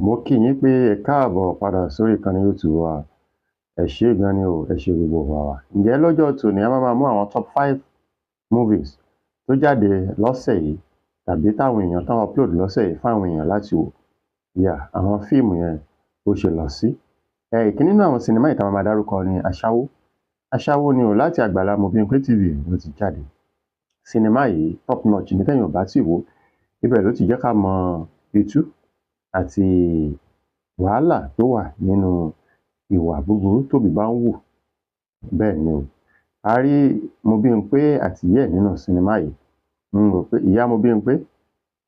Mo kí yín pé ẹ káàbọ̀ padà sórí ìkànnì YouTube wa. Ẹ ṣé gan ni o, ẹ ṣé gbogbo wa. Ǹjẹ́ lọ́jọ́ tòní a máa mú àwọn top 5 movies tó jáde lọ́sẹ̀ yìí tàbí táwọn èèyàn tán upload lọ́sẹ̀ yìí fáwọn èèyàn láti wò. Àwọn fíìmù yẹn bó ṣe lọ sí. Ìkíní nínú àwọn sinimá ìta máa dárúkọ ni Aṣáwó. Aṣáwó ni o, láti Àgbàlá Mobímpé TV ló ti jáde. Sinimá yìí top notch ní tẹ́yìn ò bá tí wò. Ibẹ̀ ló ti jẹ́ ká mọ itú àti wàhálà tó wà nínú ìwà búburú tóbi bá ń wù. Bẹ́ẹ̀ ni o, a rí Mobímpé àti ìyá ẹ̀ nínú sinimá yìí. N rò pé ìyá Mobímpé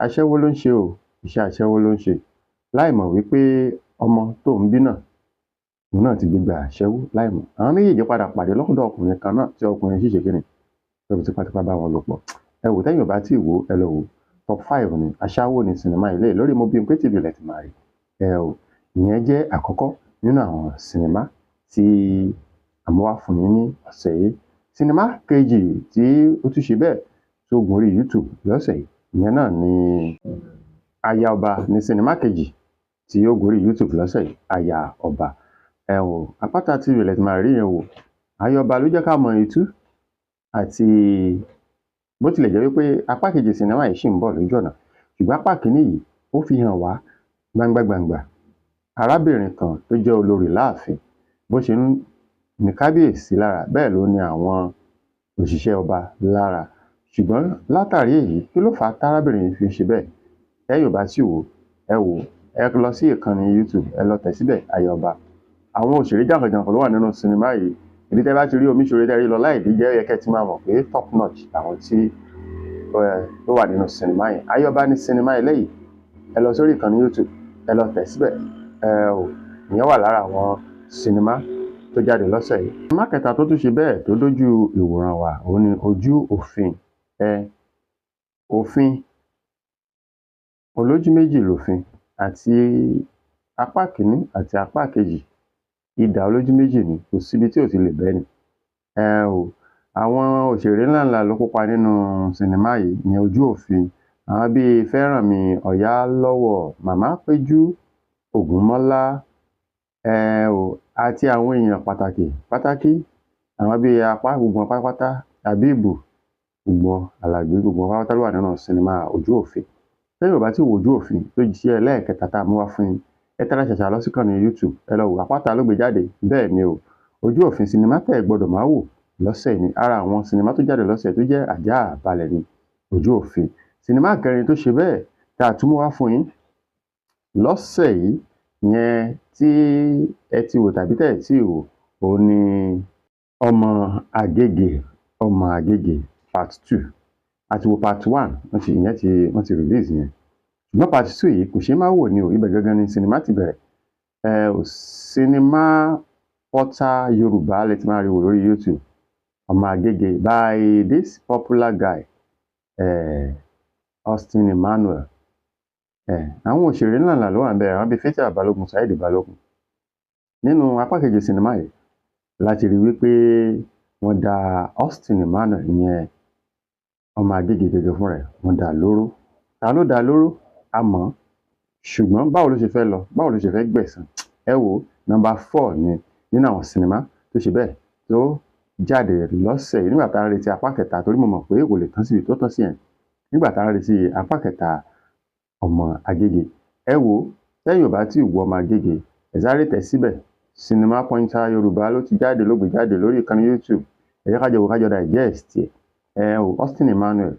aṣẹ́wó ló ń ṣe o, iṣẹ́ aṣẹ́wó ló ń ṣe, láì mọ̀ wípé ọmọ tó ń bí náà òun náà ti gbégbá aṣẹ́wó láì mọ̀. Àwọn méjèèjì padà pàdé lọ́dọ̀ ọkùnrin kan náà tí ọkùnrin ṣì ṣe kíni tó fi tipátipá bá wọn lò pọ̀. Ẹ wò, tẹ́yìn ò bá tí wò ẹ lọ wò. Top 5 ni Aṣáwó ni sinimá ilé lórí Mobímpé TV lẹ ti máa rí. Ìyẹn jẹ́ àkọ́kọ́ nínú àwọn sinimá tí a mú wá fún yín ní ọ̀sẹ̀ yìí. Sinimá kejì tí ó tún ṣe bẹ́ẹ̀ tó gun orí YouTube lọ́sẹ̀ yìí, ìyẹn náà ni Aya Ọba ní sinimá kejì tí ó gun orí YouTube lọ́sẹ̀ yìí, Aya Ọba. Àpáta TV lẹ ti máa rí yẹn wò. Aya Ọba ló jẹ́ ká mọ itú àti bó tilẹ̀ jẹ́ wípé apá kejì sinimá yìí ṣì ń bọ̀ lójú ọ̀nà, ṣùgbọ́n apá kìíní yìí ó fi hàn wá gbangba arábìnrin kan tó jẹ́ olórí láàfin bó ṣe ń ní kábíyèsí lára, bẹ́ẹ̀ ló ní àwọn òṣìṣẹ́ ọba lára. Ṣùgbọ́n látàrí èyí, kí ló fà á tárábìnrin yìí fi ṣe bẹ́ẹ̀? Tẹ́yìn ò bá tí wò ẹ wò, ẹ lọ sí ìkànnì YouTube, ẹ lọ tẹ̀ síbẹ̀, Aya Ọba. Àwọn òṣèré jàǹkànjàǹkàn ló wà nínú sinimá yìí. Ibi tẹ́ bá ti rí Omíṣore tẹ́ rí Lọlá Ìdíjẹ, ó yẹ kẹ́ ti máa mọ̀ pé top notch làwọn tí ó wà nínú sinimá yẹn. Aya Ọba ní sinimá eléyìí. Ẹ lọ sórí ìkànnì YouTube, ẹ lọ tẹ̀ síbẹ̀. Ìyẹn wà lára àwọn sinimá tó jáde lọ́sẹ̀ yìí. Sinimá kẹta tó tún ṣe bẹ́ẹ̀ tó dójú ìwòran wa òun ni Ojú Òfin. Òfin olójú méjì lòfin, àti apá kìíní àti apá kejì idà olójú méjì ni, kò síbi tí ò ti lè bẹ́ni. Àwọn òṣèré ńláńlá ló kópa nínú sinimá yìí ní Ojú Òfin. Àwọn bíi Fẹ́rànmi Ọ̀yálọ́wọ̀, Màmá Péjú, Ògúnmọ́lá, àti àwọn èèyàn pàtàkì àwọn bíi apá gbogbo pátápátá, Àbíìbù, gbogbo Àlàgbé, gbogbo pátápátá ló wà nínú sinimá Ojú Òfin. Tẹ́yìn ò bá tí wo Ojú Òfin tó jẹ́ ẹlẹ́ẹ̀kẹta tá a mú wá fún yín, ẹ tẹ́ra ṣàṣà lọ sí ìkànnì YouTube, ẹ lọ wò. Àpáta ló gbé jáde. Bẹ́ẹ̀ ni o, Ojú Òfin sinimá tẹ́ ẹ gbọ́dọ̀ máa wò lọ́sẹ̀ ni. Ara àwọn sinimá tó jáde lọ́sẹ̀ tó jẹ́ àjààbalẹ̀ ni Ojú Òfin. Sinimá kẹrin tó ṣe bẹ́ẹ̀ tá a tún mú wá fún yín lọ́sẹ̀ yìí, yẹn tí ẹ ti wò tàbí tẹ́ ẹ tí wò, òun ni Ọmọ Agége part 2. Àti wo part 1 wọ́n ti release yẹn. Ṣùgbọ́n part 2 yìí kò ṣeé má wò ni o, ibẹ̀ gangan ni sinimá ti bẹ̀rẹ̀. Sinimá Portal Yorùbá lẹ ti máa rí wò lórí YouTube. Ọmọ Agége by this popular guy, Austin Emmanuel. Àwọn òṣèré ńláńlá ló wà ń bẹ̀, àwọn bíi Fathia Balógun, Saheed Balógun. Nínú apá kejì sinimá yìí láti rí wípé wọ́n dá Austin Emmanuel, ìyẹn Ọmọ Agége gẹ́gẹ́ fún rẹ̀, wọ́n dá lóró. Ta ló dá lóró? A mọ̀, ṣùgbọ́n báwo ló ṣe fẹ́ lọ, báwo ló ṣe fẹ́ gbẹ̀san? Ẹ wò, number 4 ni nínú àwọn sinimá tó ṣe bẹ́ẹ̀ tó jáde lọ́sẹ̀ yìí nígbà tá a ń retí apá kẹta, torí mo mọ̀ pé kò lè tán síbi tó tán sí yẹn. Nígbà tá a ń retí apá kẹta Ọmọ Agége. Ẹ wò, tẹ́yìn ò bá tí wo Ọmọ Agége, ẹ sáré tẹ̀ síbẹ̀. Sinimá Portal Yorùbá ló ti jáde, ló gbé jáde lórí ìkànnì YouTube. Ẹ jẹ́ ká jọ wò, ká jọ digest ẹ̀. Austin Emmanuel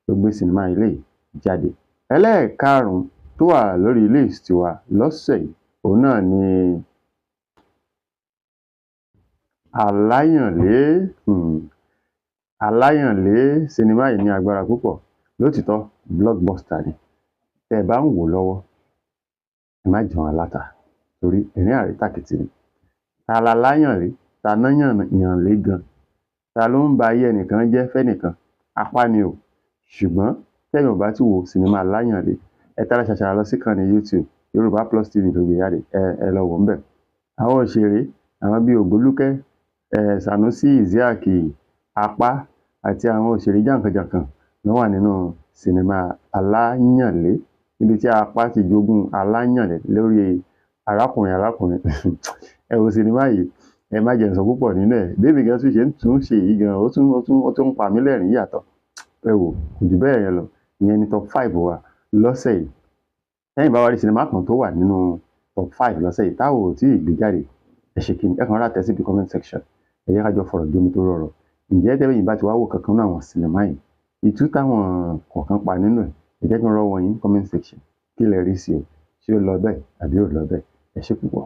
ló gbé sinimá ilé jáde. Ẹlẹ́ẹ̀karùn-ún tó wà lórí list wa lọ́sẹ̀ yìí, òun náà ni Aláyànlé. Sinimá yìí ní agbára púpọ̀. Lótìítọ́ blockbuster ni. Tẹ́ ẹ bá ń wò lọ́wọ́, ẹ má jẹun aláta torí ẹ̀rín àríntàkìtì ni. Ta la láyànlé? Ta ná yànlé gan? Ta ló ń ba ayé ẹnìkan jẹ́ fẹ́nìkan? Apá ni o. Ṣùgbọ́n tẹ́yìn ò bá tí wo sinimá Aláyànlé, ẹ tẹ́ra ṣàṣà lọ sí ìkànnì YouTube, Yorùbá Plus TV ló gbé jáde. Ẹ lọ wò ń bẹ̀. Àwọn òṣèré àwọn bíi Ògbólúkẹ́, Sànúsí Isiaq, Apá àti àwọn òṣèré jàǹkànjàǹkàn ló wà nínú sinimá Aláyànlé. níbi tí apá ti jogún aláyàn lórí arákùnrin ẹ wo sinimá yìí, ẹ má jẹ́ n sọ púpọ̀ nínú ẹ̀, bébì gan tún ṣe ń tún ṣe yìí gan ó tún pa mí lẹ́rìn yàtọ̀. Ẹ wò kò jù bẹ́ẹ̀ yẹn lọ, ìyẹn ni top 5 wa lọ́sẹ̀ yìí. Tẹ́yìn bá wá rí sinimá kan tó wà nínú top 5 lọ́sẹ̀ yìí táwọn ò tí ì gbé jáde, ẹ ṣe kí ni ẹ kàn rà tẹ́ síbi comment section, ẹ jẹ́ ká jọ fọ̀rọ̀ jomi tó rọrọ̀. Ǹjẹ́ tẹ́yìn bá ti wá wò kankan náà àwọn sinimá yìí, ìtú táwọn kọ̀ọ̀kan pa nínú ẹ̀, ẹ jẹ́ kí n rọ́ wọn yín comment section kí lẹ rí sí o, ṣé ó lọ bẹ́ẹ̀ àbí ò lọ bẹ́ẹ̀, ẹ ṣé púpọ̀.